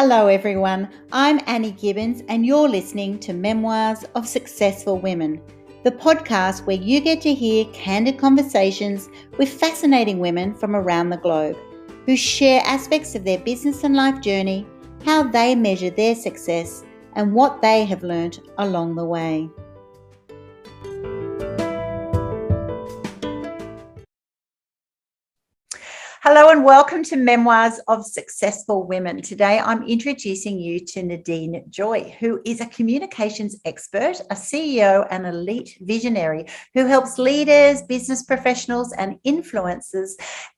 Hello everyone, I'm Annie Gibbins and you're listening to Memoirs of Successful Women, the podcast where you get to hear candid conversations with fascinating women from around the globe who share aspects of their business and life journey, how they measure their success, and what they have learned along the way. Hello and welcome to Memoirs of Successful Women. Today I'm introducing you to Nadene Joy, who is a communications expert, a CEO and elite visionary who helps leaders, business professionals and influencers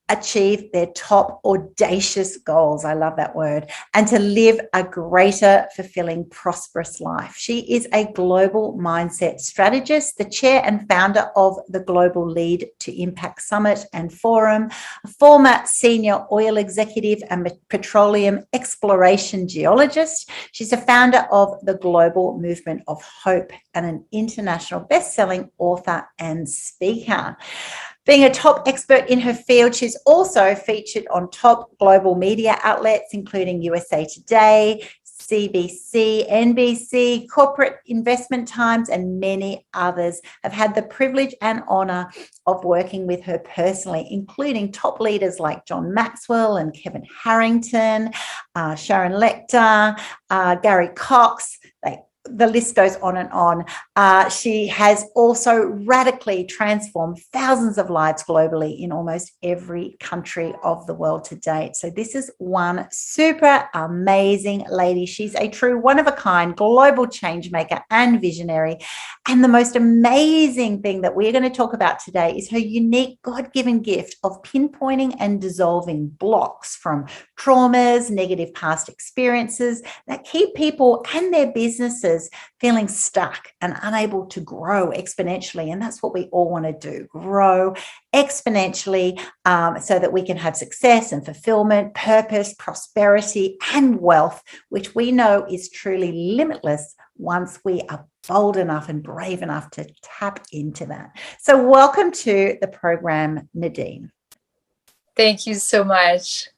achieve their top audacious goals. I love that word. And to live a greater, fulfilling, prosperous life. She is a global mindset strategist, the chair and founder of the Global Lead to Impact Summit and Forum, a former senior oil executive and petroleum exploration geologist. She's the founder of the Global Movement of Hope and an international best-selling author and speaker. Being a top expert in her field, she's also featured on top global media outlets, including USA Today, CBC, NBC, Corporate Investment Times, and many others. I've had the privilege and honor of working with her personally, including top leaders like John Maxwell and Kevin Harrington, Sharon Lecter, Gary Cox. The list goes on and on. She has also radically transformed thousands of lives globally in almost every country of the world to date. So this is one super amazing lady. She's a true one-of-a-kind global change maker and visionary. And the most amazing thing that we're going to talk about today is her unique God-given gift of pinpointing and dissolving blocks from traumas, negative past experiences that keep people and their businesses feeling stuck and unable to grow exponentially. And that's what we all want to do, grow exponentially so that we can have success and fulfillment, purpose, prosperity, and wealth, which we know is truly limitless once we are bold enough and brave enough to tap into that. So welcome to the program, Nadene. Thank you so much.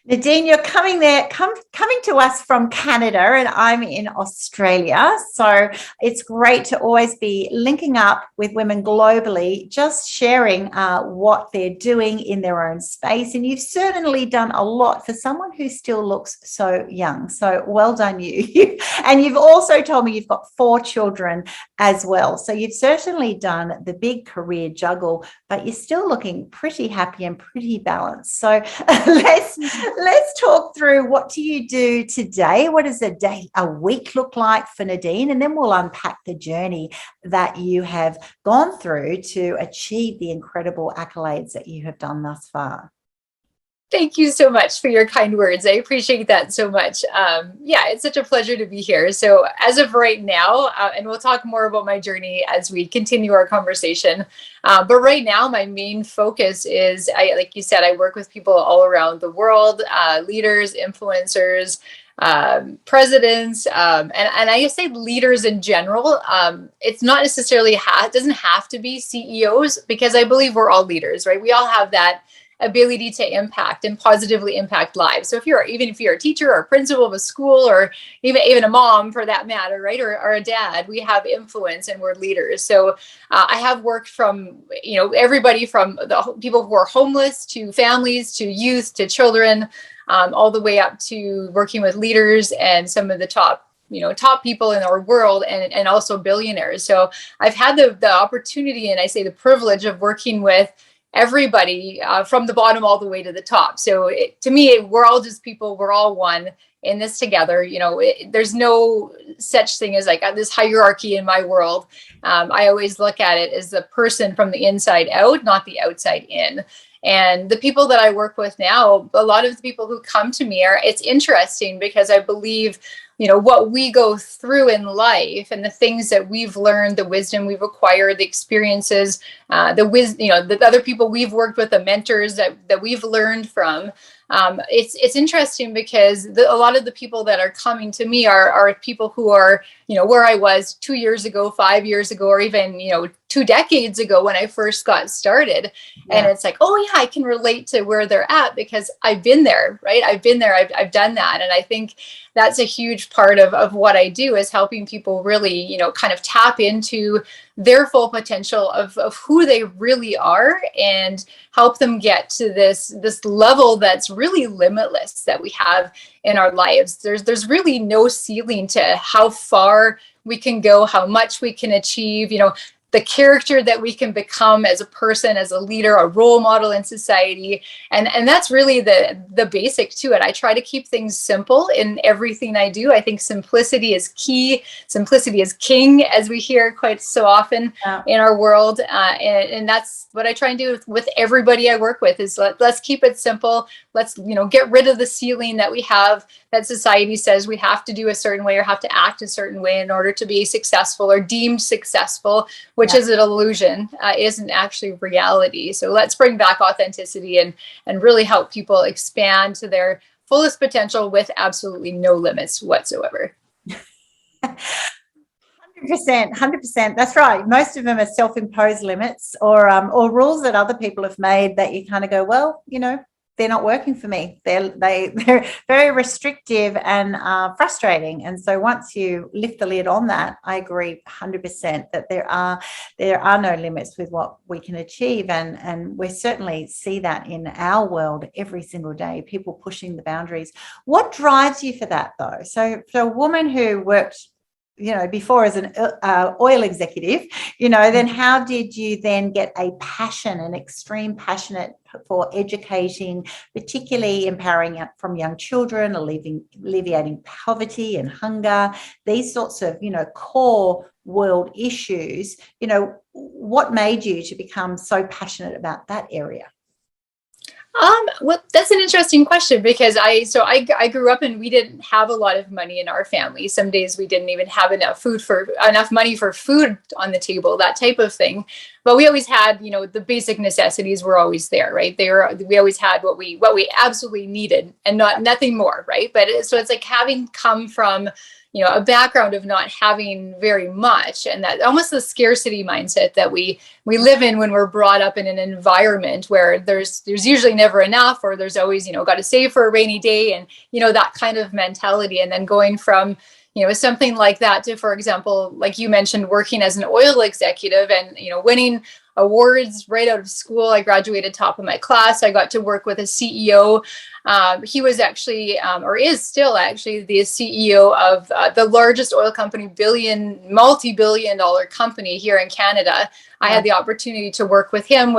Nadene, you're coming to us from Canada, and I'm in Australia. So it's great to always be linking up with women globally, just sharing what they're doing in their own space. And you've certainly done a lot for someone who still looks so young. So well done you. And you've also told me you've got 4 children as well. So you've certainly done the big career juggle, but you're still looking pretty happy and pretty balanced. So let's talk through, what do you do today? What does a week look like for Nadene? And then we'll unpack the journey that you have gone through to achieve the incredible accolades that you have done thus far. Thank you so much for your kind words. I appreciate that so much. It's such a pleasure to be here. So as of right now, and we'll talk more about my journey as we continue our conversation. But right now, my main focus is, like you said, I work with people all around the world, leaders, influencers, presidents, and I say leaders in general. It's not necessarily it doesn't have to be CEOs, because I believe we're all leaders, right? We all have that ability to impact and positively impact lives. So even if you're a teacher or a principal of a school, or even a mom for that matter, right? Or a dad, we have influence and we're leaders. So I have worked from, everybody from the people who are homeless to families to youth to children, all the way up to working with leaders and some of the top people in our world, and also billionaires. So I've had the opportunity, and I say the privilege, of working with everybody from the bottom all the way to the top. So to me, we're all just people. We're all one in this together. There's no such thing as like this hierarchy in my world. I always look at it as the person from the inside out, not the outside in. And the people that I work with now, a lot of the people who come to me it's interesting because I believe, what we go through in life and the things that we've learned, the wisdom we've acquired, the experiences, the other people we've worked with, the mentors that we've learned from, it's interesting because a lot of the people that are coming to me are people who are, where I was 2 years ago, 5 years ago, or even, 2 decades ago when I first got started. Yeah. And it's like, oh yeah, I can relate to where they're at because I've been there, right? I've been there, I've done that. And I think that's a huge part of what I do, is helping people really, kind of tap into their full potential of who they really are, and help them get to this level that's really limitless that we have in our lives. There's really no ceiling to how far we can go, how much we can achieve, the character that we can become as a person, as a leader, a role model in society. And that's really the basic to it. I try to keep things simple in everything I do. I think simplicity is key. Simplicity is king, as we hear quite so often in our world. And that's what I try and do with everybody I work with, is let's keep it simple. Let's, get rid of the ceiling that we have, that society says we have to do a certain way or have to act a certain way in order to be successful or deemed successful, which is an illusion, isn't actually reality. So let's bring back authenticity and really help people expand to their fullest potential with absolutely no limits whatsoever. 100%. That's right. Most of them are self-imposed limits or rules that other people have made that you kind of go, well, they're not working for me. They're very restrictive and frustrating. And so once you lift the lid on that, I agree 100% that there are no limits with what we can achieve. And we certainly see that in our world every single day, people pushing the boundaries. What drives you for that, though? So for a woman who worked before as an oil executive, then how did you then get an extreme passionate for educating, particularly empowering from young children, alleviating poverty and hunger, these sorts of, core world issues? What made you to become so passionate about that area? Well, that's an interesting question, because I grew up and we didn't have a lot of money in our family. Some days we didn't even have enough money for food on the table, that type of thing. But we always had, the basic necessities were always there, right? We always had what we absolutely needed and nothing more, right? But so it's like having come from, a background of not having very much, and that almost the scarcity mindset that we live in when we're brought up in an environment where there's usually never enough, or there's always, got to save for a rainy day, and, that kind of mentality. And then going from, something like that to, for example, like you mentioned, working as an oil executive and, winning awards right out of school. I graduated top of my class. I got to work with a CEO. He was actually, or is still actually, the CEO of the largest oil company, multi-billion dollar company here in Canada. I had the opportunity to work with him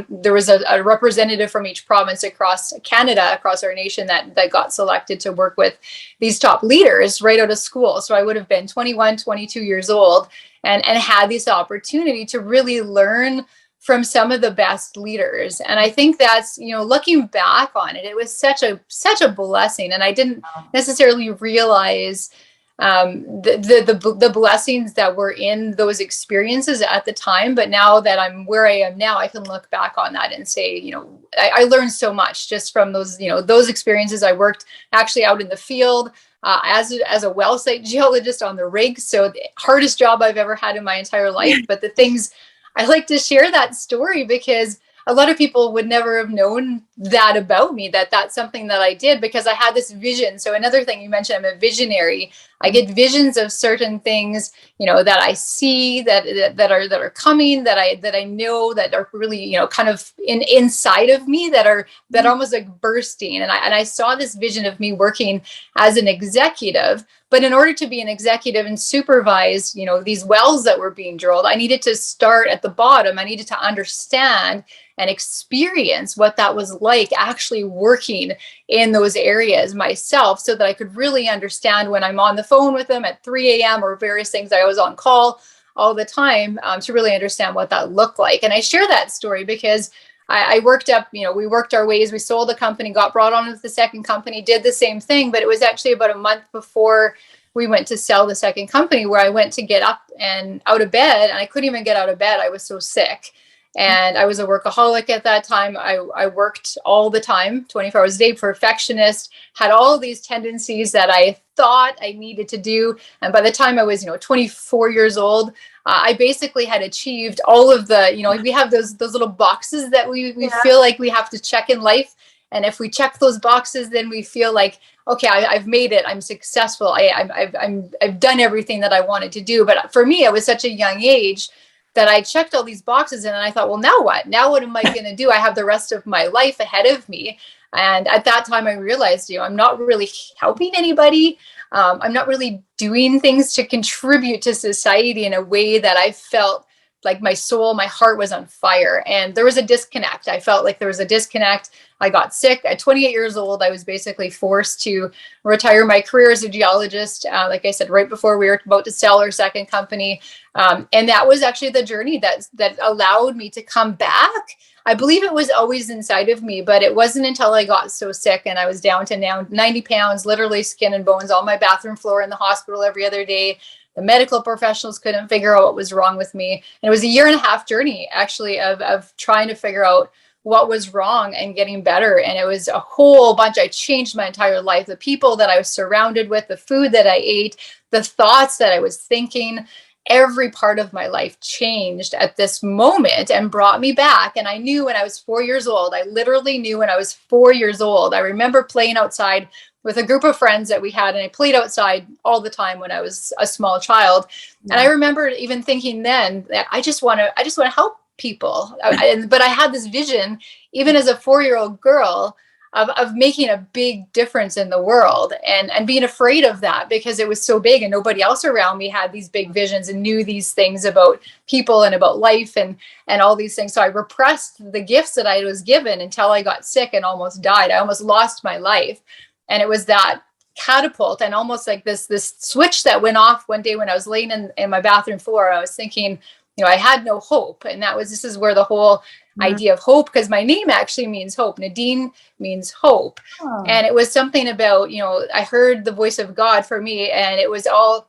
there was a representative from each province across Canada, across our nation, that got selected to work with these top leaders right out of school. So I would have been 21, 22 years old and had this opportunity to really learn from some of the best leaders. And I think that's, looking back on it, it was such a blessing. And I didn't necessarily realize the blessings that were in those experiences at the time. But now that I'm where I am now, I can look back on that and say, I learned so much just from those, those experiences. I worked actually out in the field as a well site geologist on the rig. So the hardest job I've ever had in my entire life. But the things, I like to share that story because a lot of people would never have known that about me, that's something that I did, because I had this vision. So another thing you mentioned, I'm a visionary. I get visions of certain things, that I see that are coming, that I know that are really, kind of inside of me, that almost like bursting. And I saw this vision of me working as an executive. But in order to be an executive and supervise, these wells that were being drilled, I needed to start at the bottom. I needed to understand and experience what that was like actually working in those areas myself, so that I could really understand when I'm on the phone with them at 3 a.m. or various things. I was on call all the time to really understand what that looked like. And I share that story because I worked up, we worked our ways. We sold the company, got brought on with the second company, did the same thing. But it was actually about a month before we went to sell the second company where I went to get up and out of bed, and I couldn't even get out of bed. I was so sick. And I was a workaholic at that time. I worked all the time, 24 hours a day, perfectionist, had all these tendencies that I thought I needed to do. And by the time I was, 24 years old, I basically had achieved all of the, we have those little boxes that we feel like we have to check in life. And if we check those boxes, then we feel like, okay, I've made it. I'm successful. I've done everything that I wanted to do. But for me, it was such a young age that I checked all these boxes, and I thought, well, now what? Now what am I going to do? I have the rest of my life ahead of me. And at that time, I realized, I'm not really helping anybody. I'm not really doing things to contribute to society in a way that I felt like my soul, my heart was on fire. And there was a disconnect. I felt like there was a disconnect. I got sick at 28 years old. I was basically forced to retire my career as a geologist. Like I said, right before we were about to sell our second company. And that was actually the journey that allowed me to come back. I believe it was always inside of me, but it wasn't until I got so sick and I was down to now 90 pounds, literally skin and bones, on my bathroom floor in the hospital every other day. The medical professionals couldn't figure out what was wrong with me. And it was a 1.5 year journey, actually, of trying to figure out what was wrong and getting better. And it was a whole bunch. I changed my entire life. The people that I was surrounded with, the food that I ate, the thoughts that I was thinking, every part of my life changed at this moment and brought me back. And I knew when I was 4 years old, I literally knew when I was 4 years old. I remember playing outside with a group of friends that we had, and I played outside all the time when I was a small child. Yeah. And I remember even thinking then that I just want to help people. But I had this vision, even as a 4-year-old girl, of making a big difference in the world, and being afraid of that because it was so big and nobody else around me had these big visions and knew these things about people and about life and all these things. So I repressed the gifts that I was given until I got sick and almost died. I almost lost my life. And it was that catapult and almost like this switch that went off one day when I was laying in my bathroom floor. I was thinking, I had no hope. And this is where the whole idea of hope, because my name actually means hope. Nadene means hope. Oh. And it was something about, I heard the voice of God for me, and it was all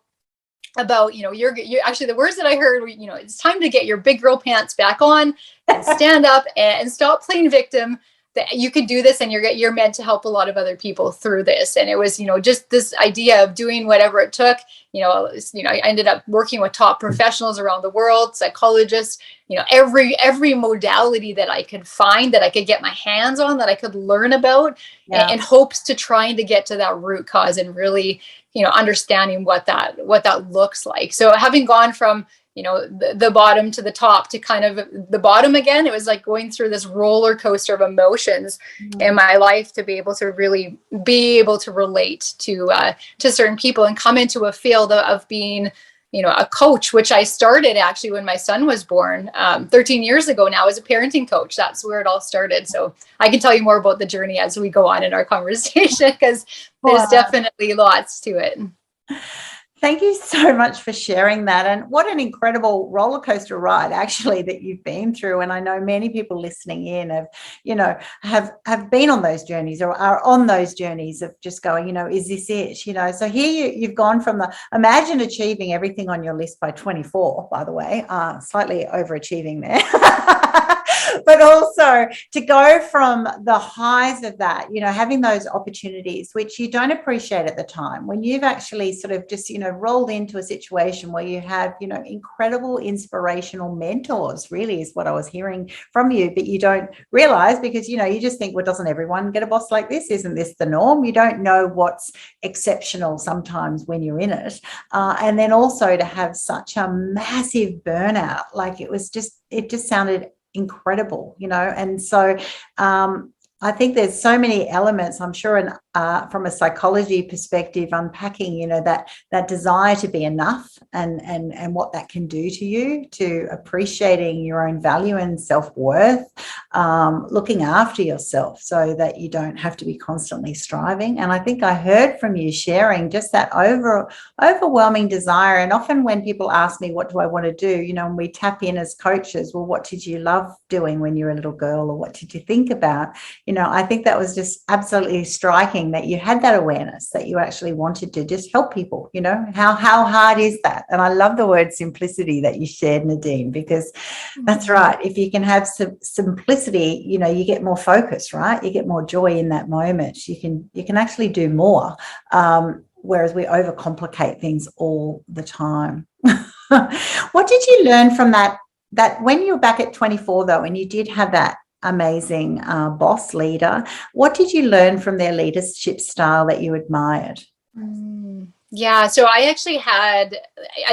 about, you're actually, the words that I heard were, it's time to get your big girl pants back on and stand up and stop playing victim. That you could do this, and you're meant to help a lot of other people through this. And it was, just this idea of doing whatever it took. I ended up working with top professionals around the world, psychologists, every modality that I could find, that I could get my hands on, that I could learn about, in hopes to trying to get to that root cause and really, understanding what that looks like. So having gone from the bottom to the top to kind of the bottom again, it was like going through this roller coaster of emotions in my life to be able to really be able to relate to certain people and come into a field of being, a coach, which I started actually when my son was born 13 years ago now as a parenting coach. That's where it all started. So I can tell you more about the journey as we go on in our conversation, because there's definitely lots to it. Thank you so much for sharing that. And what an incredible roller coaster ride, actually, that you've been through. And I know many people listening in have been on those journeys or are on those journeys of just going, is this it? So here you've gone from imagine achieving everything on your list by 24, by the way, slightly overachieving there. But also to go from the highs of that, having those opportunities, which you don't appreciate at the time, when you've actually sort of just, rolled into a situation where you have, incredible inspirational mentors, really is what I was hearing from you, but you don't realize because, you just think, well, doesn't everyone get a boss like this? Isn't this the norm? You don't know what's exceptional sometimes when you're in it. And then also to have such a massive burnout, like it just sounded incredible, and so I think there's so many elements, I'm sure, and from a psychology perspective, unpacking, that desire to be enough and what that can do to you, to appreciating your own value and self-worth, looking after yourself so that you don't have to be constantly striving. And I think I heard from you sharing just that overwhelming desire. And often when people ask me, what do I want to do? And we tap in as coaches, well, what did you love doing when you were a little girl, or what did you think about? I think that was just absolutely striking saying that you had that awareness that you actually wanted to just help people. How hard is that? And I love the word simplicity that you shared, Nadene, because that's right. If you can have some simplicity, you get more focus, right? You get more joy in that moment. You can actually do more, whereas we overcomplicate things all the time. What did you learn from that when you were back at 24, though, and you did have that amazing boss leader? What did you learn from their leadership style that you admired? Yeah, so I actually had,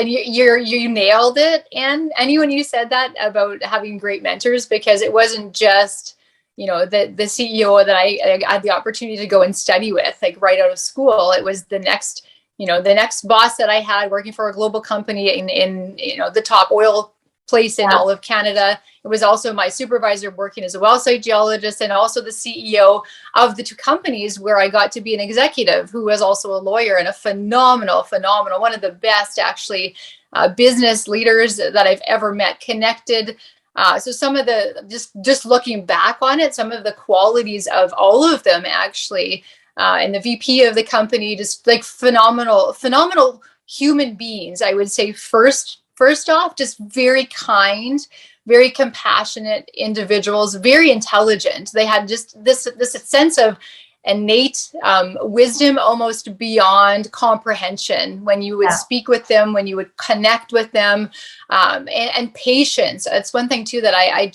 you nailed it, Annie, when you said that about having great mentors, because it wasn't just, the CEO that I had the opportunity to go and study with, like right out of school. It was the next boss that I had working for a global company in the top oil place in all of Canada. It was also my supervisor working as a well site geologist, and also the CEO of the two companies where I got to be an executive, who was also a lawyer and a phenomenal, one of the best actually business leaders that I've ever met, connected. So some of the, just looking back on it, some of the qualities of all of them actually, and the VP of the company, just like phenomenal human beings, I would say. First off, just very kind, very compassionate individuals, very intelligent. They had just this sense of innate wisdom, almost beyond comprehension, when you would speak with them, when you would connect with them, and patience. It's one thing too that I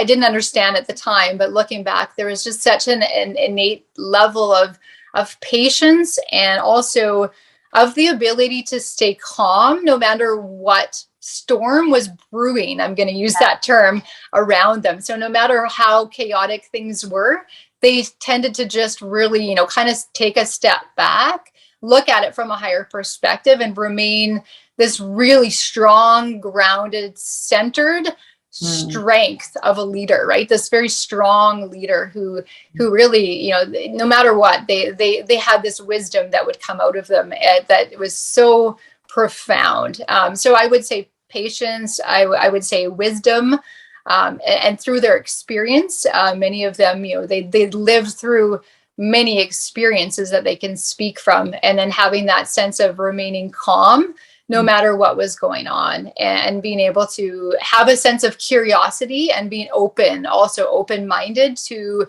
didn't understand at the time, but looking back, there was just such an innate level of patience, and also of the ability to stay calm no matter what storm was brewing. I'm going to use that term around them. So no matter how chaotic things were, they tended to just really, kind of take a step back, look at it from a higher perspective, and remain this really strong, grounded, centered strength of a leader, right? This very strong leader who really, no matter what, they had this wisdom that would come out of them that was so profound. So I would say patience, I would say wisdom, and through their experience, many of them, they lived through many experiences that they can speak from, and then having that sense of remaining calm no matter what was going on, and being able to have a sense of curiosity and being open-minded to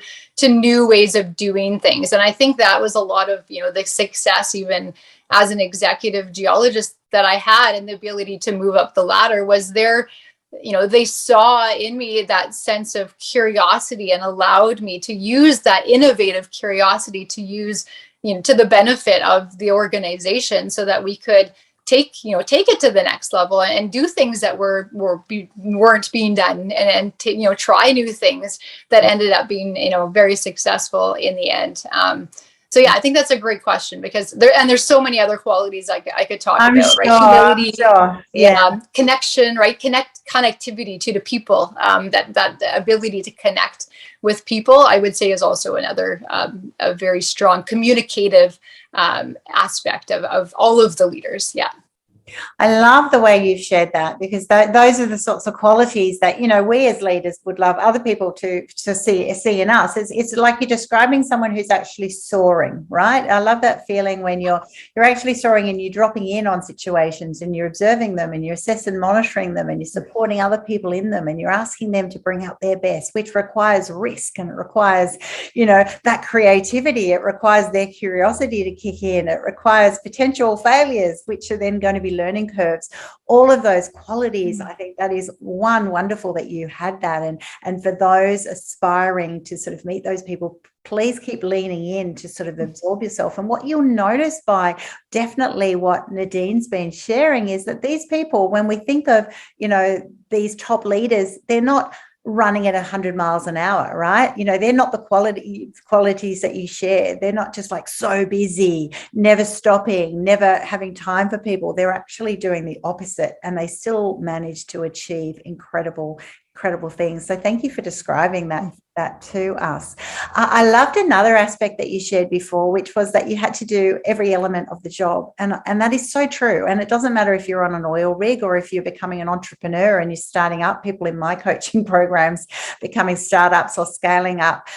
new ways of doing things. And I think that was a lot of, the success, even as an executive geologist, that I had, and the ability to move up the ladder, was they saw in me that sense of curiosity, and allowed me to use that innovative curiosity to use, to the benefit of the organization, so that we could take it to the next level and do things that weren't being done, and try new things that ended up being, very successful in the end. So yeah, I think that's a great question, because there's so many other qualities I could talk about, right? Humility, connection, right? Connectivity to the people, that ability to connect with people, I would say, is also another a very strong communicative aspect of all of the leaders. Yeah. I love the way you've shared that, because those are the sorts of qualities that, we as leaders would love other people to see in us. It's like you're describing someone who's actually soaring, right? I love that feeling when you're actually soaring, and you're dropping in on situations, and you're observing them, and you're assessing, monitoring them, and you're supporting other people in them, and you're asking them to bring out their best, which requires risk, and it requires, that creativity. It requires their curiosity to kick in. It requires potential failures, which are then going to be learning curves. All of those qualities, I think that is wonderful that you had that. And for those aspiring to sort of meet those people, please keep leaning in to sort of absorb yourself. And what you'll notice by definitely what Nadine's been sharing is that these people, when we think of, these top leaders, they're not running at 100 miles an hour, right? They're not the qualities that you share. They're not just like so busy, never stopping, never having time for people. They're actually doing the opposite, and they still manage to achieve incredible things. So thank you for describing that to us. I loved another aspect that you shared before, which was that you had to do every element of the job. And that is so true. And it doesn't matter if you're on an oil rig, or if you're becoming an entrepreneur and you're starting up. People in my coaching programs becoming startups or scaling up.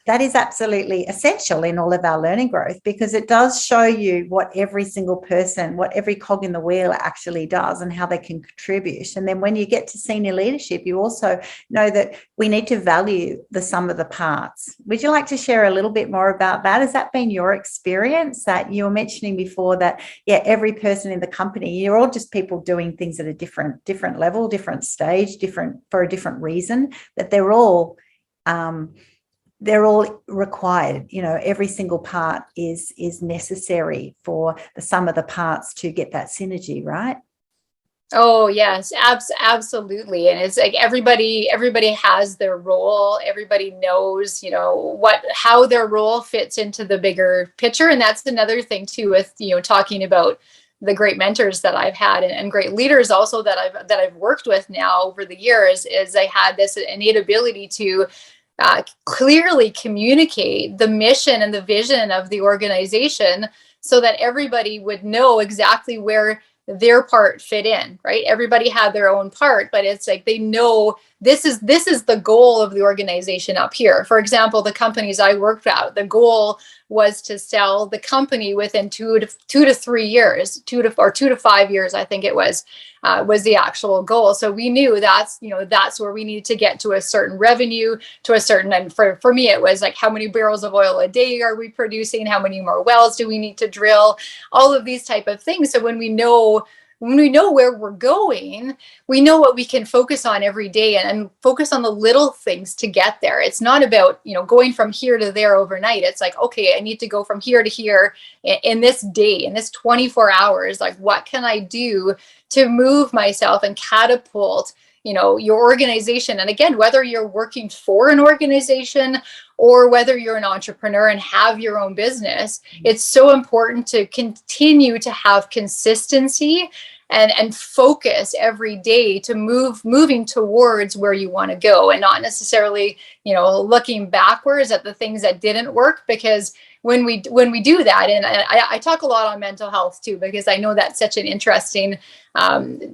that is absolutely essential in all of our learning growth, because it does show you what every single person, what every cog in the wheel actually does and how they can contribute. And then when you get to senior leadership, you also know that we need to value the sum of the parts. Would you like to share a little bit more about that? Has that been your experience? That you were mentioning before that, yeah, every person in the company, you're all just people doing things at a different level, different stage, different for a different reason, that they're all required. Every single part is necessary for the sum of the parts to get that synergy, right? Oh yes, absolutely. And it's like everybody has their role. Everybody knows, how their role fits into the bigger picture. And that's another thing too, with, talking about the great mentors that I've had and great leaders also that I've worked with now over the years, is I had this innate ability to clearly communicate the mission and the vision of the organization so that everybody would know exactly where their part fit in, right? Everybody had their own part, but it's like they know this is the goal of the organization up here. For example, the companies I worked at, the goal was to sell the company within 2 to 3 years, 2 to 5 years, I think it was the actual goal. So we knew that's where we needed to get to a certain revenue, to a certain, and for me, it was like, how many barrels of oil a day are we producing? How many more wells do we need to drill? All of these type of things. So when we know where we're going, we know what we can focus on every day and focus on the little things to get there. It's not about, going from here to there overnight. It's like, okay, I need to go from here to here in this day, in this 24 hours. Like, what can I do to move myself and catapult, your organization? And again, whether you're working for an organization or whether you're an entrepreneur and have your own business, it's so important to continue to have consistency and focus every day to moving towards where you want to go, and not necessarily, looking backwards at the things that didn't work. Because when we do that, and I talk a lot on mental health too, because I know that's such an interesting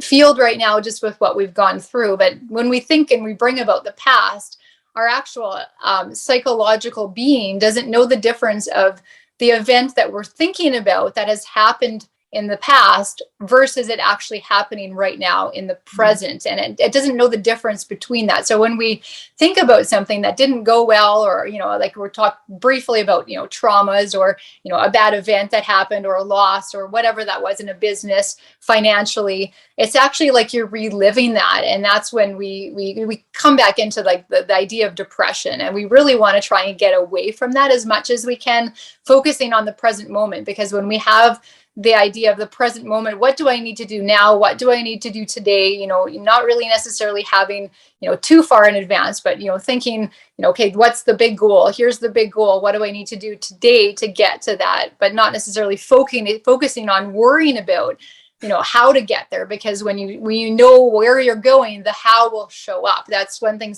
field right now, just with what we've gone through. But when we think and we bring about the past, our actual psychological being doesn't know the difference of the event that we're thinking about that has happened in the past versus it actually happening right now in the present. And it doesn't know the difference between that. So when we think about something that didn't go well, or, like we're talking briefly about, traumas, or, a bad event that happened, or a loss, or whatever that was in a business financially, it's actually like you're reliving that. And that's when we come back into like the idea of depression. And we really want to try and get away from that as much as we can, focusing on the present moment. Because when we have the idea of the present moment, what do I need to do now? What do I need to do today? Not really necessarily having, too far in advance, but, thinking, okay, what's the big goal? Here's the big goal. What do I need to do today to get to that? But not necessarily focusing on worrying about, how to get there. Because when you know where you're going, the how will show up. That's one thing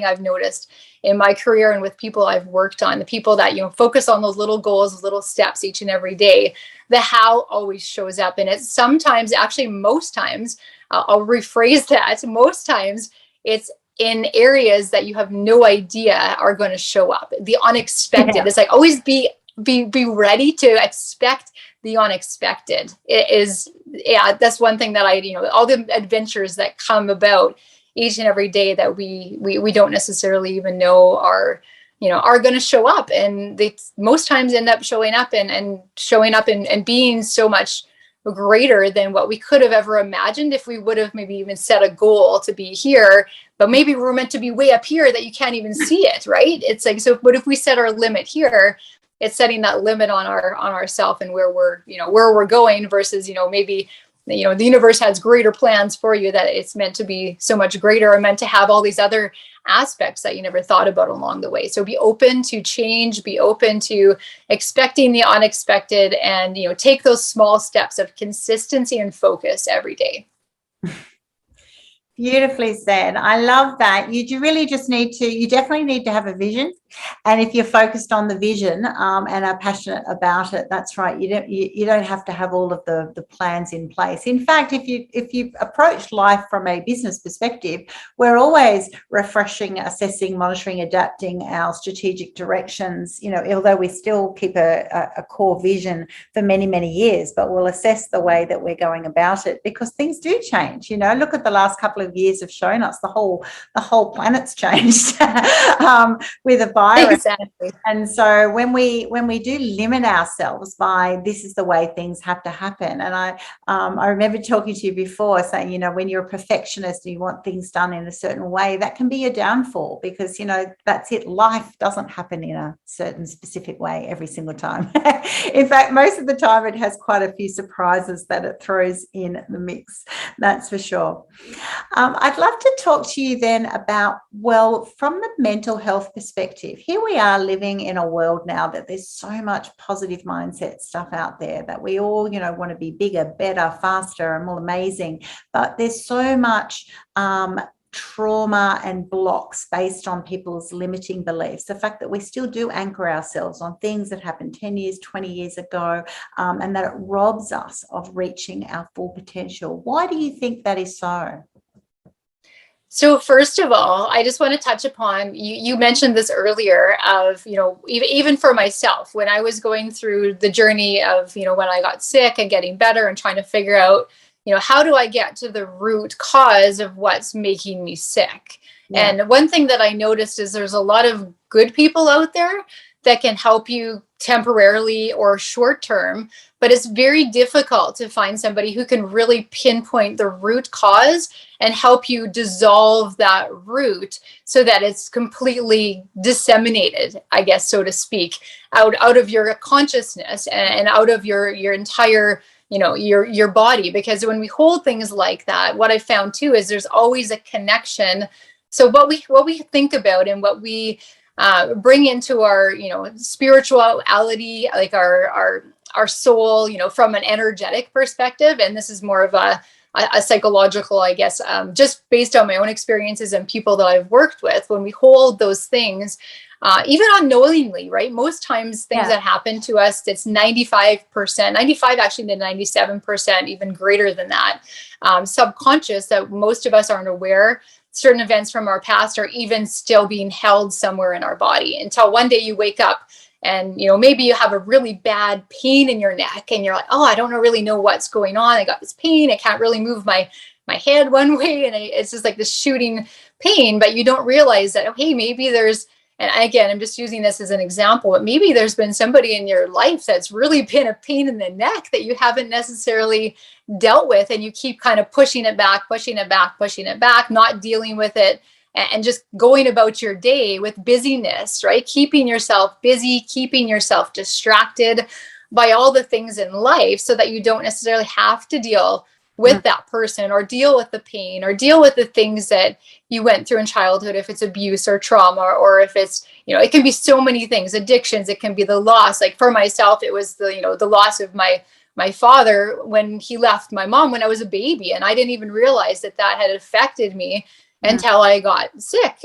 I've noticed in my career and with people I've worked on, the people that, focus on those little goals, those little steps each and every day, the how always shows up. And it's sometimes, actually most times, I'll rephrase that, most times it's in areas that you have no idea are going to show up. The unexpected. Yeah. It's like, always be ready to expect the unexpected. It is, that's one thing that all the adventures that come about each and every day that we don't necessarily even know are going to show up. And they most times end up showing up and being so much greater than what we could have ever imagined if we would have maybe even set a goal to be here, but maybe we're meant to be way up here that you can't even see it, right? It's like, so, but if we set our limit here, it's setting that limit on ourself and where we're going versus, maybe, the universe has greater plans for you, that it's meant to be so much greater, or meant to have all these other aspects that you never thought about along the way. So be open to change, be open to expecting the unexpected, and, take those small steps of consistency and focus every day. Beautifully said. I love that. You really just need to, you definitely need to have a vision. And if you're focused on the vision and are passionate about it, that's right. You don't have to have all of the plans in place. In fact, if you approach life from a business perspective, we're always refreshing, assessing, monitoring, adapting our strategic directions, although we still keep a core vision for many, many years, but we'll assess the way that we're going about it because things do change. Look at the last couple of years have shown us the whole planet's changed with a virus. Exactly. And so when we do limit ourselves by this is the way things have to happen, and I remember talking to you before saying, when you're a perfectionist and you want things done in a certain way, that can be a downfall because that's it. Life doesn't happen in a certain specific way every single time. In fact, most of the time it has quite a few surprises that it throws in the mix. That's for sure. I'd love to talk to you then about, well, from the mental health perspective, here we are living in a world now that there's so much positive mindset stuff out there that we all, want to be bigger, better, faster, and more amazing. But there's so much trauma and blocks based on people's limiting beliefs. The fact that we still do anchor ourselves on things that happened 10 years, 20 years ago, and that it robs us of reaching our full potential. Why do you think that is so? So first of all, I just want to touch upon, you mentioned this earlier of, even for myself, when I was going through the journey of, when I got sick and getting better and trying to figure out, how do I get to the root cause of what's making me sick? Yeah. And one thing that I noticed is there's a lot of good people out there that can help you temporarily or short term, but it's very difficult to find somebody who can really pinpoint the root cause and help you dissolve that root so that it's completely disseminated, I guess, so to speak, out of your consciousness and out of your entire, your body. Because when we hold things like that, what I found too is there's always a connection. So what we think about and what we bring into our, spirituality, like our soul, from an energetic perspective. And this is more of a psychological, I guess, just based on my own experiences and people that I've worked with. When we hold those things, even unknowingly, right? Most times things that happen to us, it's 95%, 95 actually to 97%, even greater than that, subconscious, that most of us aren't aware. Certain events from our past are even still being held somewhere in our body until one day you wake up and, maybe you have a really bad pain in your neck and you're like, oh, I don't really know what's going on. I got this pain. I can't really move my head one way. And it's just like this shooting pain, but you don't realize that, okay, maybe there's, and again, I'm just using this as an example, but maybe there's been somebody in your life that's really been a pain in the neck that you haven't necessarily dealt with, and you keep kind of pushing it back, not dealing with it, and just going about your day with busyness, right? Keeping yourself busy, keeping yourself distracted by all the things in life so that you don't necessarily have to deal with that person or deal with the pain or deal with the things that you went through in childhood, if it's abuse or trauma, or if it's, it can be so many things, addictions, it can be the loss. Like for myself, it was the loss of my father when he left my mom when I was a baby. And I didn't even realize that had affected me until I got sick,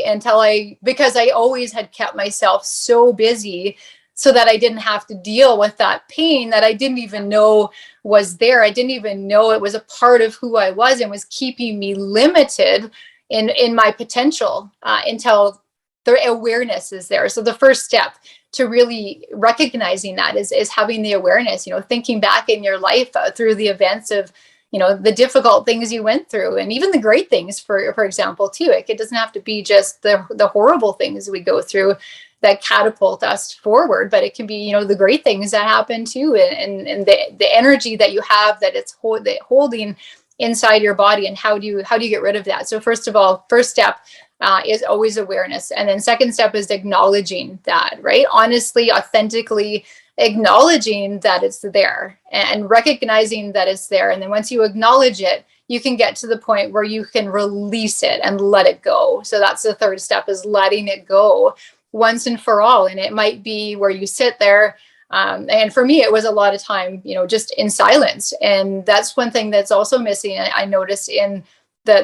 because I always had kept myself so busy so that I didn't have to deal with that pain that I didn't even know was there. I didn't even know it was a part of who I was and was keeping me limited in my potential until the awareness is there. So the first step to really recognizing that is having the awareness, thinking back in your life through the events of, the difficult things you went through, and even the great things, for example, too. It doesn't have to be just the horrible things we go through that catapult us forward, but it can be, the great things that happen too. And the energy that you have that it's holding inside your body, and how do you get rid of that? So first of all, first step is always awareness. And then second step is acknowledging that, right? Honestly, authentically acknowledging that it's there and recognizing that it's there. And then once you acknowledge it, you can get to the point where you can release it and let it go. So that's the third step, is letting it go once and for all. And it might be where you sit there. And for me, it was a lot of time, just in silence. And that's one thing that's also missing. I noticed in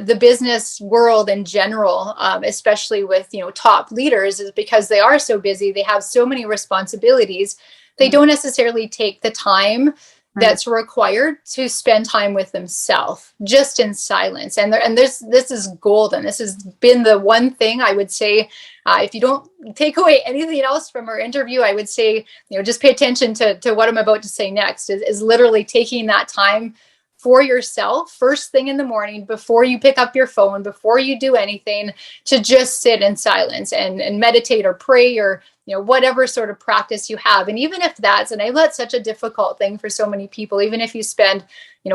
the business world in general, especially with, top leaders, is because they are so busy, they have so many responsibilities, they don't necessarily take the time that's required to spend time with themselves, just in silence. And this is golden. This has been the one thing I would say, if you don't take away anything else from our interview, I would say, just pay attention to what I'm about to say next, is literally taking that time for yourself first thing in the morning, before you pick up your phone, before you do anything, to just sit in silence and meditate or pray, or whatever sort of practice you have. And even if that's, and I know that's such a difficult thing for so many people, even if you spend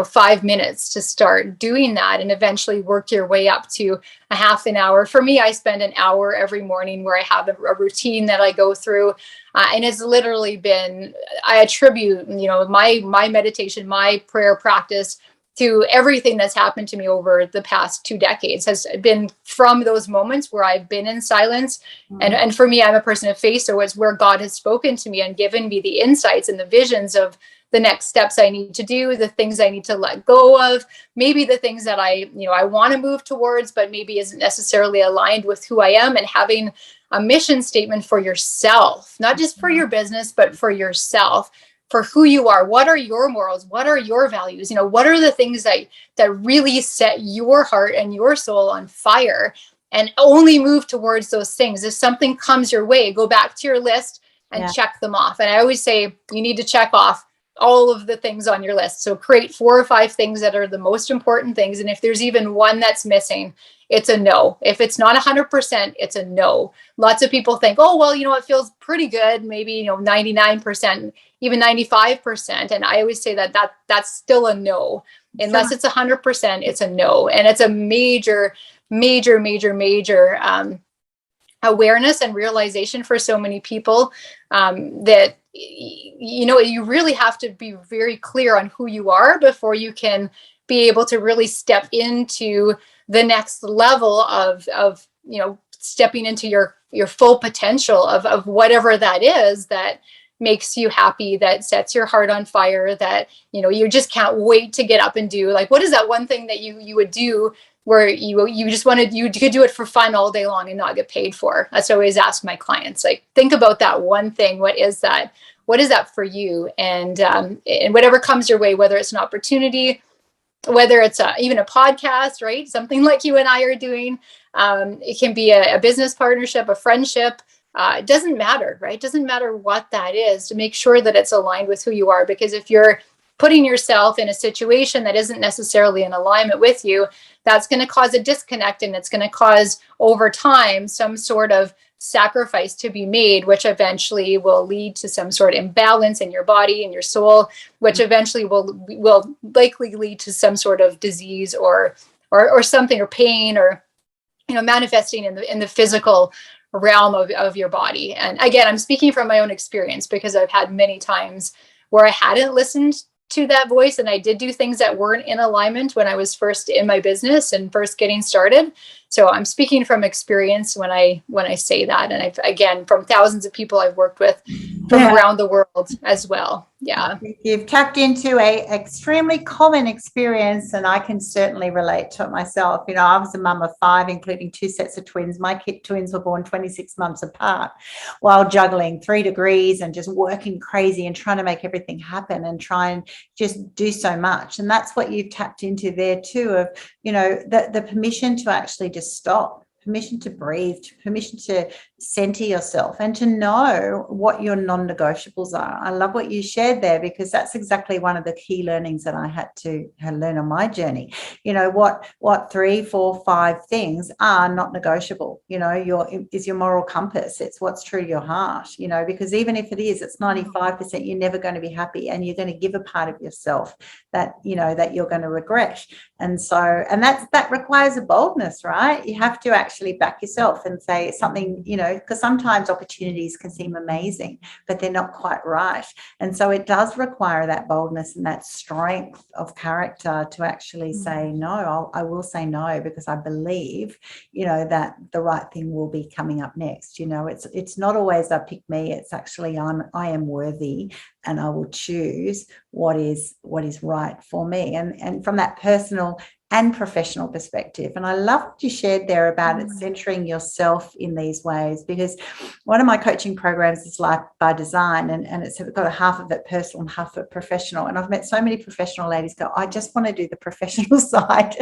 5 minutes to start doing that, and eventually work your way up to a half an hour. For me, I spend an hour every morning where I have a routine that I go through, and it's literally been, I attribute my meditation, my prayer practice, to everything that's happened to me over the past 2 decades, has been from those moments where I've been in silence. And for me, I'm a person of faith, so it's where God has spoken to me and given me the insights and the visions of the next steps I need to do, the things I need to let go of, maybe the things that I want to move towards, but maybe isn't necessarily aligned with who I am. And having a mission statement for yourself, not just for your business, but for yourself, for who you are. What are your morals? What are your values? What are the things that really set your heart and your soul on fire? And only move towards those things. If something comes your way, go back to your list and check them off. And I always say you need to check off all of the things on your list. So create 4 or 5 things that are the most important things. And if there's even one that's missing, it's a no. If it's not 100%, it's a no. Lots of people think, oh, well, it feels pretty good. Maybe, 99%, even 95%. And I always say that's still a no. Unless it's 100%, it's a no. And it's a major awareness and realization for so many people, that you really have to be very clear on who you are before you can be able to really step into the next level of stepping into your full potential of whatever that is that makes you happy, that sets your heart on fire, that you just can't wait to get up and do. Like, what is that one thing that you would do where you just wanted, you could do it for fun all day long and not get paid for? That's what I always ask my clients. Like, think about that one thing. What is that? What is that for you? And whatever comes your way, whether it's an opportunity, whether it's even a podcast, right? Something like you and I are doing. It can be a business partnership, a friendship. It doesn't matter, right? It doesn't matter what that is, to make sure that it's aligned with who you are. Because if you're putting yourself in a situation that isn't necessarily in alignment with you, that's going to cause a disconnect, and it's going to cause over time some sort of sacrifice to be made, which eventually will lead to some sort of imbalance in your body and your soul, which eventually will likely lead to some sort of disease or something, or pain, or manifesting in the physical realm of your body. And again, I'm speaking from my own experience, because I've had many times where I hadn't listened to that voice, and I did do things that weren't in alignment when I was first in my business and first getting started. So I'm speaking from experience when I say that. And I've, again, from thousands of people I've worked with from around the world as well. Yeah. You've tapped into a extremely common experience, and I can certainly relate to it myself. I was a mum of 5, including 2 sets of twins. My twins were born 26 months apart, while juggling 3 degrees and just working crazy and trying to make everything happen and try and just do so much. And that's what you've tapped into there too, of, the permission to actually just stop, permission to breathe, permission to center yourself, and to know what your non-negotiables are. I love what you shared there, because that's exactly one of the key learnings that I had to learn on my journey. What 3, 4, 5 things are not negotiable. Is your moral compass. It's what's true to your heart, because even if it's 95%, you're never going to be happy, and you're going to give a part of yourself that you're going to regret. And that requires a boldness, right? You have to actually back yourself and say something, because sometimes opportunities can seem amazing, but they're not quite right. And so it does require that boldness and that strength of character to actually say no. I will say no, because I believe, that the right thing will be coming up next. It's not always a pick me. It's actually I am worthy, and I will choose what is right for me. And from that personal and professional perspective. And I love what you shared there about it, centering yourself in these ways, because one of my coaching programs is Life by Design, and it's got a half of it personal and half of it professional. And I've met so many professional ladies go, I just want to do the professional side.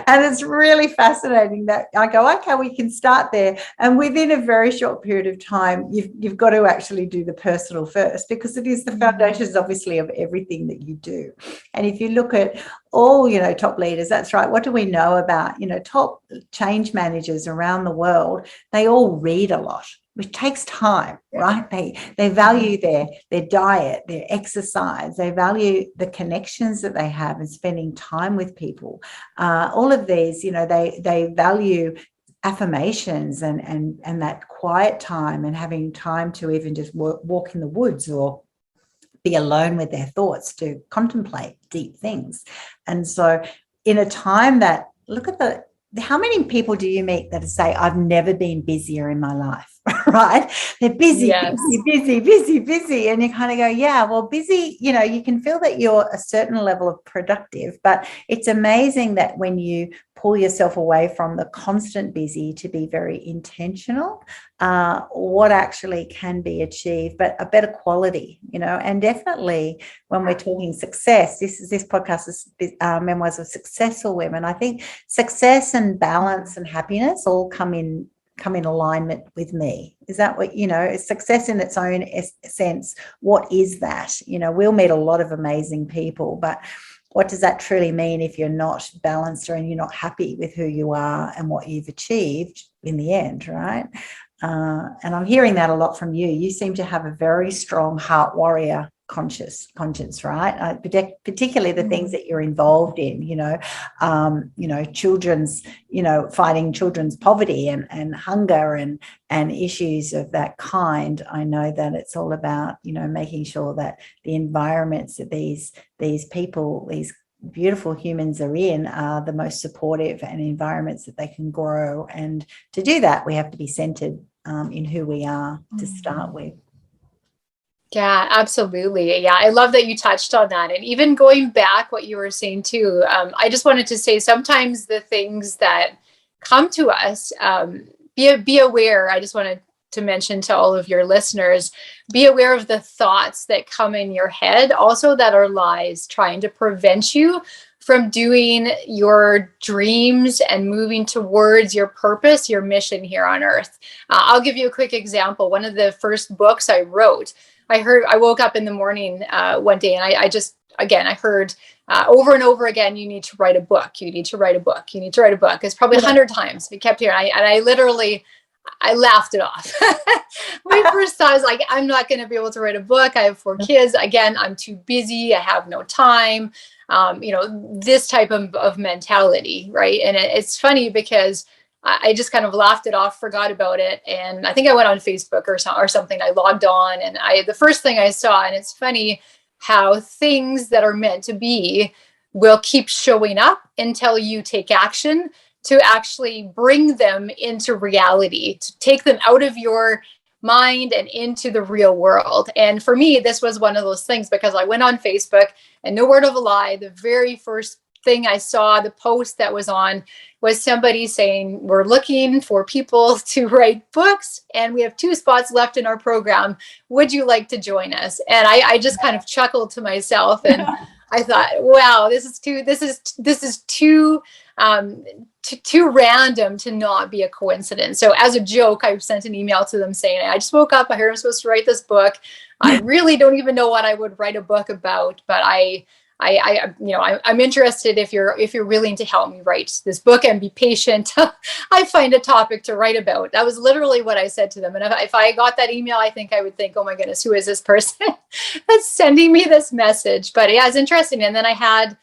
And it's really fascinating that I go, okay, we can start there. And within a very short period of time, you've got to actually do the personal first, because it is the foundations, obviously, of everything that you do. And if you look at all, top leaders, that's right. What do we know about, top change managers around the world? They all read a lot, which takes time, right? They value their diet, their exercise. They value the connections that they have and spending time with people. All of these, they value affirmations and that quiet time, and having time to even just walk in the woods or be alone with their thoughts to contemplate deep things. And so in a time that, look at how many people do you meet that say, I've never been busier in my life, right? They're busy, Yes. busy. And you kind of go, yeah, well, busy, you can feel that you're a certain level of productive, but it's amazing that when you pull yourself away from the constant busy to be very intentional, what actually can be achieved, but a better quality, and definitely when we're talking success, this podcast is Memoirs of Successful Women. I think success and balance and happiness all come in alignment with me. Is that what, success in its own sense? What is that? We'll meet a lot of amazing people, but what does that truly mean if you're not balanced or you're not happy with who you are and what you've achieved in the end, right? And I'm hearing that a lot from you. You seem to have a very strong heart warrior conscience, right? Particularly the things that you're involved in, children's, fighting children's poverty and hunger and issues of that kind. I know that it's all about, making sure that the environments that these people, these beautiful humans are in, are the most supportive and environments that they can grow. And to do that, we have to be centered in who we are to start with. Yeah, absolutely. Yeah, I love that you touched on that. And even going back, what you were saying too, I just wanted to say sometimes the things that come to us, be aware. I just wanted to mention to all of your listeners, be aware of the thoughts that come in your head, also that are lies trying to prevent you from doing your dreams and moving towards your purpose, your mission here on earth. I'll give you a quick example. One of the first books I wrote, I woke up in the morning one day and I heard over and over again, you need to write a book. You need to write a book. You need to write a book. It's probably 100 times. I kept hearing, I laughed it off. My first thought was like, I'm not going to be able to write a book. I have 4 kids. Again, I'm too busy. I have no time. This type of mentality, right? And it's funny because I just kind of laughed it off, forgot about it. And I think I went on Facebook or something. I logged on and the first thing I saw, and it's funny how things that are meant to be will keep showing up until you take action to actually bring them into reality, to take them out of your mind and into the real world. And for me, this was one of those things because I went on Facebook and no word of a lie, the very first thing I saw, the post that was on, was somebody saying, we're looking for people to write books and we have 2 spots left in our program. Would you like to join us? And I just kind of chuckled to myself and I thought, wow, this is too random to not be a coincidence. So as a joke, I sent an email to them saying, I just woke up, I heard I'm supposed to write this book. I really don't even know what I would write a book about, but I'm interested if you're willing to help me write this book and be patient. I find a topic to write about. That was literally what I said to them. And if I got that email, I think I would think, oh my goodness, who is this person that's sending me this message? But yeah, it's interesting. And then I had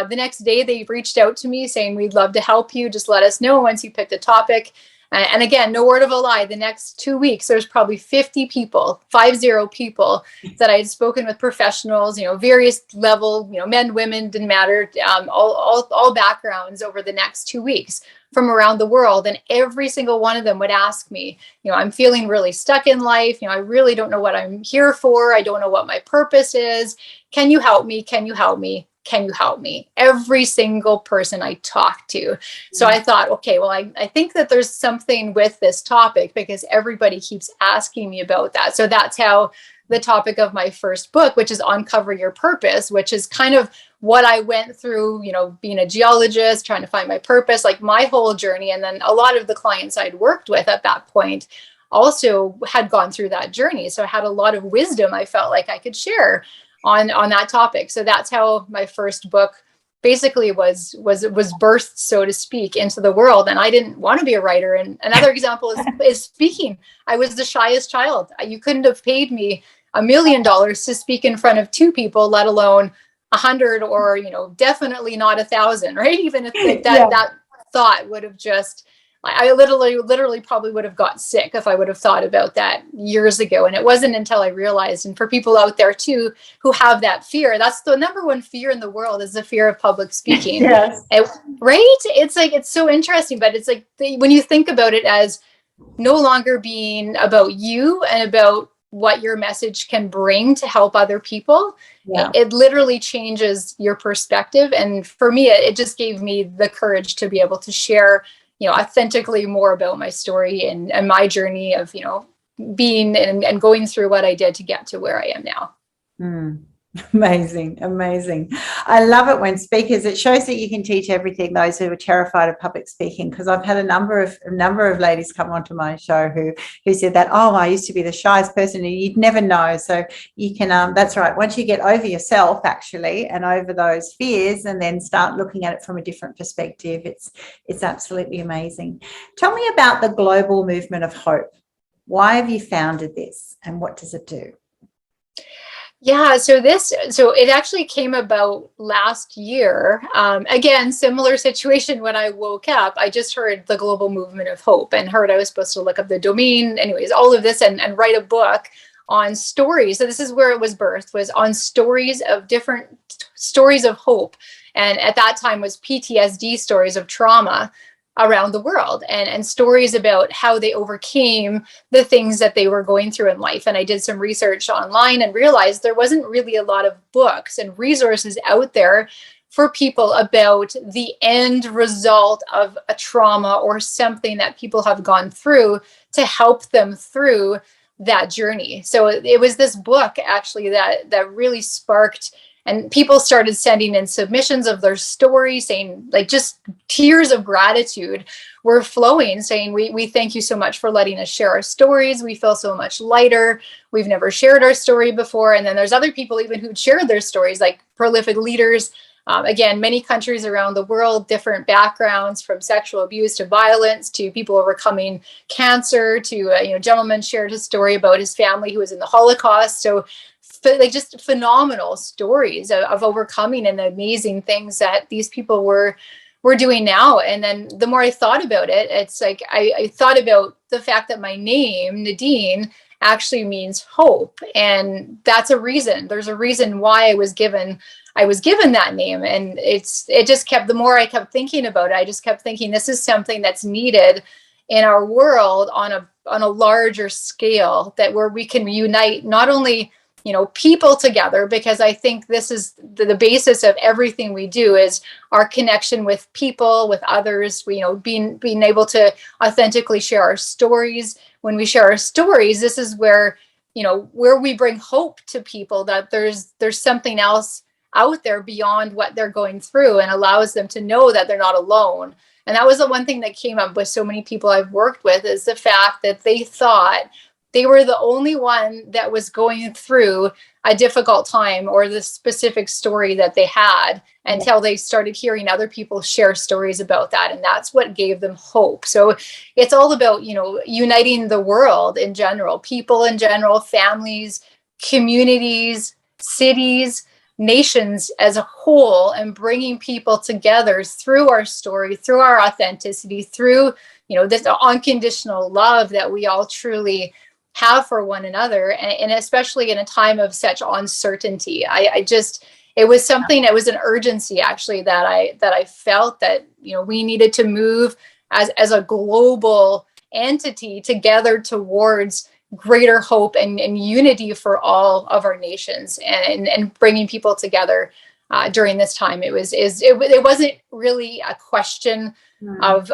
the next day they reached out to me saying, we'd love to help you. Just let us know once you pick the topic. And again, no word of a lie, the next 2 weeks, there's probably 50 people that I had spoken with, professionals, various level, men, women, didn't matter, all backgrounds over the next 2 weeks from around the world. And every single one of them would ask me, I'm feeling really stuck in life. I really don't know what I'm here for. I don't know what my purpose is. Can you help me? Can you help me? can you help me? Every single person I talked to. So I thought, okay, well, I think that there's something with this topic because everybody keeps asking me about that. So that's how the topic of my first book, which is Uncover Your Purpose, which is kind of what I went through, being a geologist, trying to find my purpose, like my whole journey. And then a lot of the clients I'd worked with at that point also had gone through that journey. So I had a lot of wisdom I felt like I could share on that topic. So that's how my first book basically was birthed, so to speak, into the world. And I didn't want to be a writer. And another example is speaking. I was the shyest child. You couldn't have paid me $1 million to speak in front of 2 people, let alone 100 or, definitely not 1,000, right? Even if that thought would have just, I literally probably would have got sick if I would have thought about that years ago. And it wasn't until I realized, and for people out there too, who have that fear, that's the number one fear in the world, is the fear of public speaking. Yes. Right? It's like, it's so interesting, but it's like when you think about it as no longer being about you and about what your message can bring to help other people, it literally changes your perspective. And for me, it just gave me the courage to be able to share, authentically more about my story and my journey of, being and going through what I did to get to where I am now. Amazing. I love it when speakers, it shows that you can teach everything, those who are terrified of public speaking, because I've had a number of ladies come onto my show who said that, oh, I used to be the shyest person, and you'd never know. So you can, that's right. Once you get over yourself actually and over those fears and then start looking at it from a different perspective, it's absolutely amazing. Tell me about the global movement of hope. Why have you founded this and what does it do? Yeah, so it actually came about last year. Again, similar situation when I woke up. I just heard the global movement of hope and heard I was supposed to look up the domain. Anyways, all of this and write a book on stories. So this is where it was birthed, was on different stories of hope. And at that time was PTSD stories of trauma around the world and stories about how they overcame the things that they were going through in life. And I did some research online and realized there wasn't really a lot of books and resources out there for people about the end result of a trauma or something that people have gone through to help them through that journey. So it was this book actually that really sparked. And people started sending in submissions of their story, saying, like, just tears of gratitude were flowing, saying, we thank you so much for letting us share our stories. We feel so much lighter. We've never shared our story before. And then there's other people even who'd shared their stories, like prolific leaders. Again, many countries around the world, different backgrounds, from sexual abuse to violence to people overcoming cancer to a gentleman shared his story about his family who was in the Holocaust. So like just phenomenal stories of overcoming and the amazing things that these people were doing now. And then the more I thought about it, it's like I thought about the fact that my name, Nadene, actually means hope. And that's a reason. There's a reason why I was given that name. And it just kept, the more I kept thinking about it, I just kept thinking this is something that's needed in our world on a larger scale, that where we can unite not only people together, because I think this is the basis of everything we do, is our connection with people, with others, being able to authentically share our stories. When we share our stories, this is where we bring hope to people, that there's something else out there beyond what they're going through, and allows them to know that they're not alone. And that was the one thing that came up with so many people I've worked with, is the fact that they thought they were the only one that was going through a difficult time or the specific story that they had, until they started hearing other people share stories about that. And that's what gave them hope. So it's all about, uniting the world in general, people in general, families, communities, cities, nations as a whole, and bringing people together through our story, through our authenticity, through, this unconditional love that we all truly have for one another, and especially in a time of such uncertainty. It was something, it was an urgency actually that I felt that we needed to move as a global entity together towards greater hope and unity for all of our nations, and bringing people together during this time. It wasn't really a question of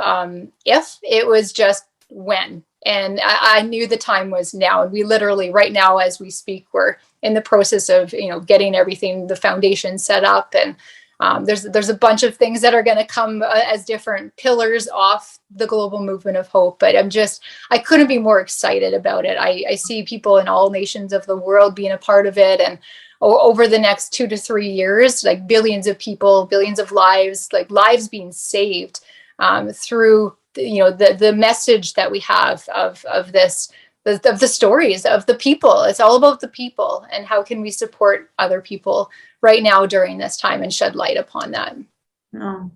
if, it was just when. And I knew the time was now. And we literally, right now, as we speak, we're in the process of, getting everything, the foundation set up. And there's a bunch of things that are going to come as different pillars off the global movement of hope. But I couldn't be more excited about it. I see people in all nations of the world being a part of it. And over the next 2 to 3 years, like billions of people, billions of lives, like lives being saved through the message that we have of this, of the stories of the people. It's all about the people, and how can we support other people right now during this time and shed light upon that. Oh,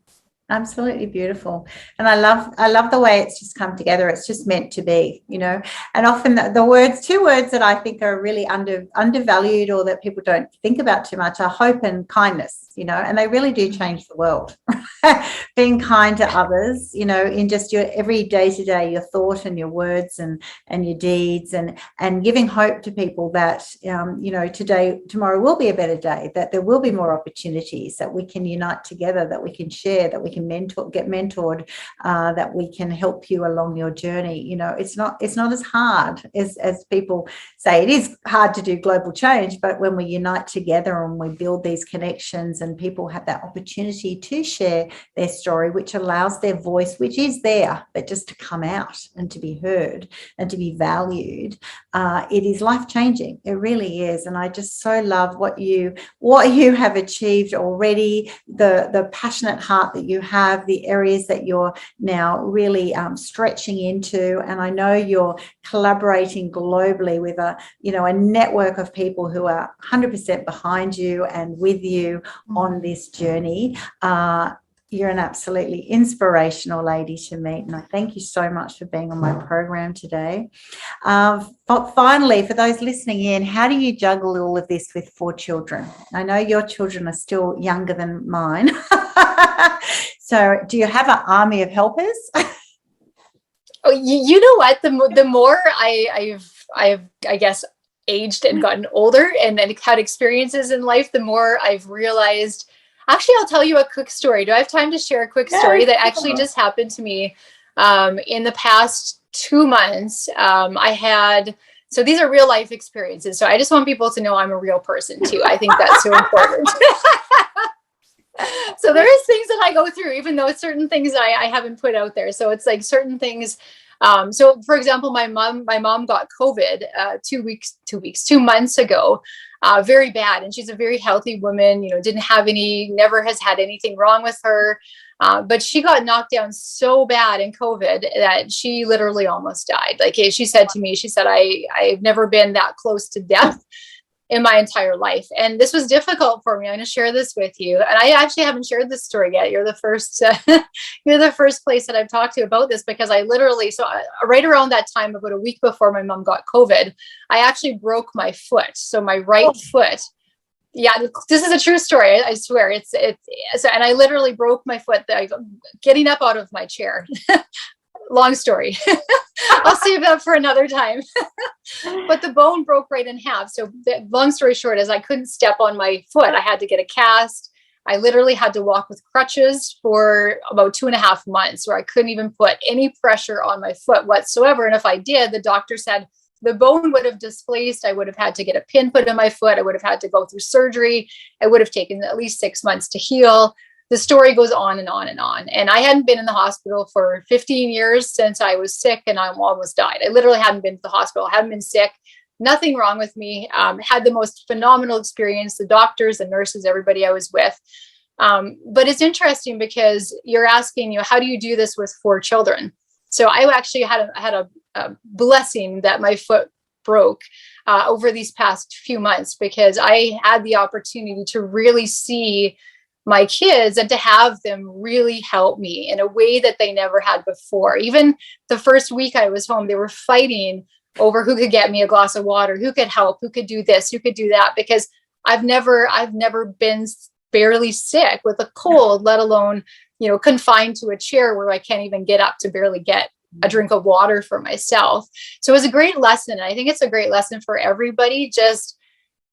absolutely beautiful. And I love the way it's just come together. It's just meant to be, and often the two words that I think are really undervalued, or that people don't think about too much, are hope and kindness, and they really do change the world. Being kind to others, in just your every day to day, your thought and your words and your deeds, and giving hope to people that, tomorrow will be a better day, that there will be more opportunities, that we can unite together, that we can share, that we can get mentored, that we can help you along your journey. It's not as hard as people say. It is hard to do global change, but when we unite together and we build these connections, and people have that opportunity to share their story, which allows their voice, which is there, but just to come out and to be heard and to be valued, it is life-changing. It really is. And I just so love what you have achieved already, the passionate heart that you have, the areas that you're now really stretching into. And I know you're collaborating globally with a network of people who are 100% behind you and with you on this journey. You're an absolutely inspirational lady to meet, and I thank you so much for being on my program today. Finally, for those listening in, how do you juggle all of this with 4 children? I know your children are still younger than mine. So do you have an army of helpers? Oh, you know what? The more I've I guess aged and gotten older and had experiences in life, the more I've realized. Actually, I'll tell you a quick story. Do I have time to share a quick story that actually just happened to me in the past 2 months? So these are real life experiences. So I just want people to know I'm a real person too. I think that's so important. So there is things that I go through, even though it's certain things I haven't put out there. So it's like certain things. So for example, my mom got COVID 2 months ago. Very bad. And she's a very healthy woman, never has had anything wrong with her. But she got knocked down so bad in COVID that she literally almost died. Like she said to me, I've never been that close to death in my entire life. And this was difficult for me. I'm going to share this with you. And I actually haven't shared this story yet. You're the first, you're the first place that I've talked to about this, because right around that time, about a week before my mom got COVID, I actually broke my foot. So my right foot, yeah, this is a true story. I swear and I literally broke my foot getting up out of my chair. Long story. I'll save that for another time. But the bone broke right in half. So long story short is I couldn't step on my foot. I had to get a cast. I literally had to walk with crutches for about 2.5 months, where I couldn't even put any pressure on my foot whatsoever. And if I did, the doctor said the bone would have displaced. I would have had to get a pin put in my foot. I would have had to go through surgery. It would have taken at least 6 months to heal. The story goes on and on and on. And I hadn't been in the hospital for 15 years since I was sick and I almost died. I literally hadn't been to the hospital. I hadn't been sick. Nothing wrong with me. Had the most phenomenal experience. The doctors, the nurses, everybody I was with. But it's interesting because you're asking, how do you do this with 4 children? So I actually had a blessing that my foot broke over these past few months, because I had the opportunity to really see my kids and to have them really help me in a way that they never had before. Even the first week I was home, they were fighting over who could get me a glass of water, who could help, who could do this, who could do that, because I've never been barely sick with a cold, let alone, confined to a chair where I can't even get up to barely get a drink of water for myself. So it was a great lesson. And I think it's a great lesson for everybody. Just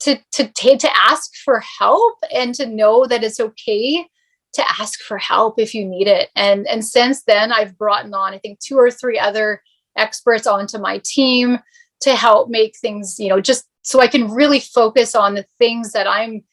to ask for help and to know that it's okay to ask for help if you need it. And since then, I've brought on, I think, 2 or 3 other experts onto my team to help make things, just so I can really focus on the things that I'm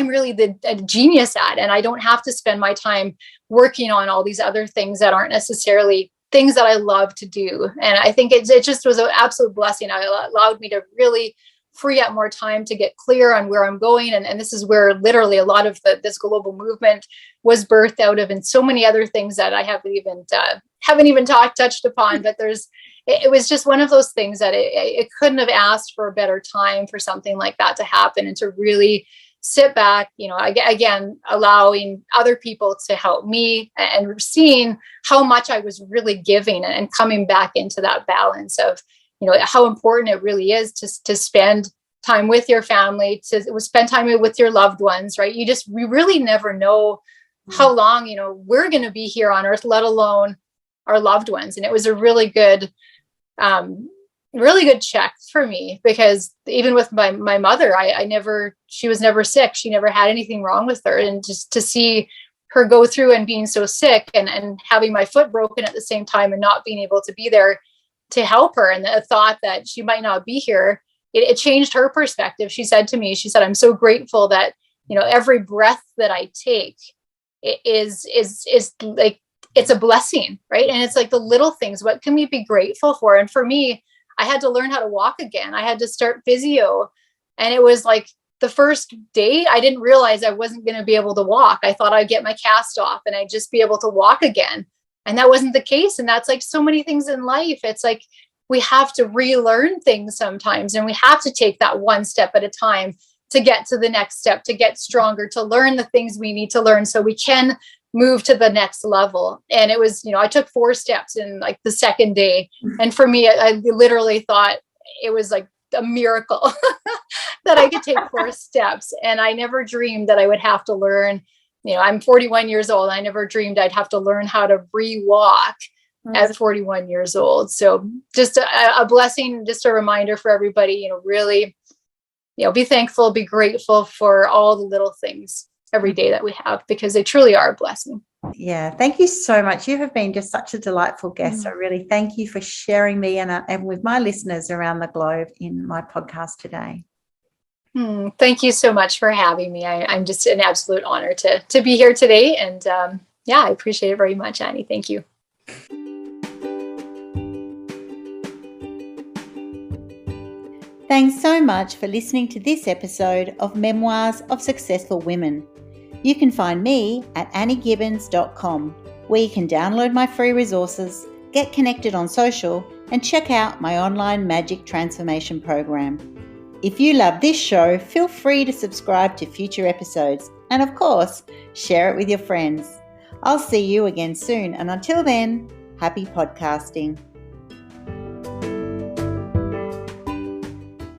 really a genius at. And I don't have to spend my time working on all these other things that aren't necessarily things that I love to do. And I think it just was an absolute blessing. It allowed me to really free up more time to get clear on where I'm going. And this is where literally a lot of this global movement was birthed out of, and so many other things that I haven't even touched upon. But it was just one of those things that it couldn't have asked for a better time for something like that to happen, and to really sit back, again, allowing other people to help me and seeing how much I was really giving and coming back into that balance of, how important it really is to spend time with your family, to spend time with your loved ones, right? We really never know how long, we're going to be here on earth, let alone our loved ones. And it was a really good check for me, because even with my mother, she was never sick. She never had anything wrong with her. And just to see her go through and being so sick and having my foot broken at the same time and not being able to be there to help her, and the thought that she might not be here, it changed her perspective. She said to me, I'm so grateful that, every breath that I take is like, it's a blessing, right? And it's like the little things, what can we be grateful for? And for me, I had to learn how to walk again. I had to start physio. And it was like the first day, I didn't realize I wasn't going to be able to walk. I thought I'd get my cast off and I'd just be able to walk again. And that wasn't the case. And that's like so many things in life. It's like we have to relearn things sometimes, and we have to take that one step at a time to get to the next step, to get stronger, to learn the things we need to learn so we can move to the next level. And it was, I took 4 steps in like the second day. And for me, I literally thought it was like a miracle that I could take 4 steps. And I never dreamed that I would have to learn, I'm 41 years old. I never dreamed I'd have to learn how to re-walk at 41 years old. So just a blessing, just a reminder for everybody, really, be thankful, be grateful for all the little things every day that we have, because they truly are a blessing. Yeah, thank you so much. You have been just such a delightful guest. I really thank you for sharing me and with my listeners around the globe in my podcast today. Thank you so much for having me. I'm just an absolute honor to be here today. And I appreciate it very much, Annie. Thank you. Thanks so much for listening to this episode of Memoirs of Successful Women. You can find me at anniegibbins.com, where you can download my free resources, get connected on social, and check out my online magic transformation program. If you love this show, feel free to subscribe to future episodes, and of course, share it with your friends. I'll see you again soon, and until then, happy podcasting.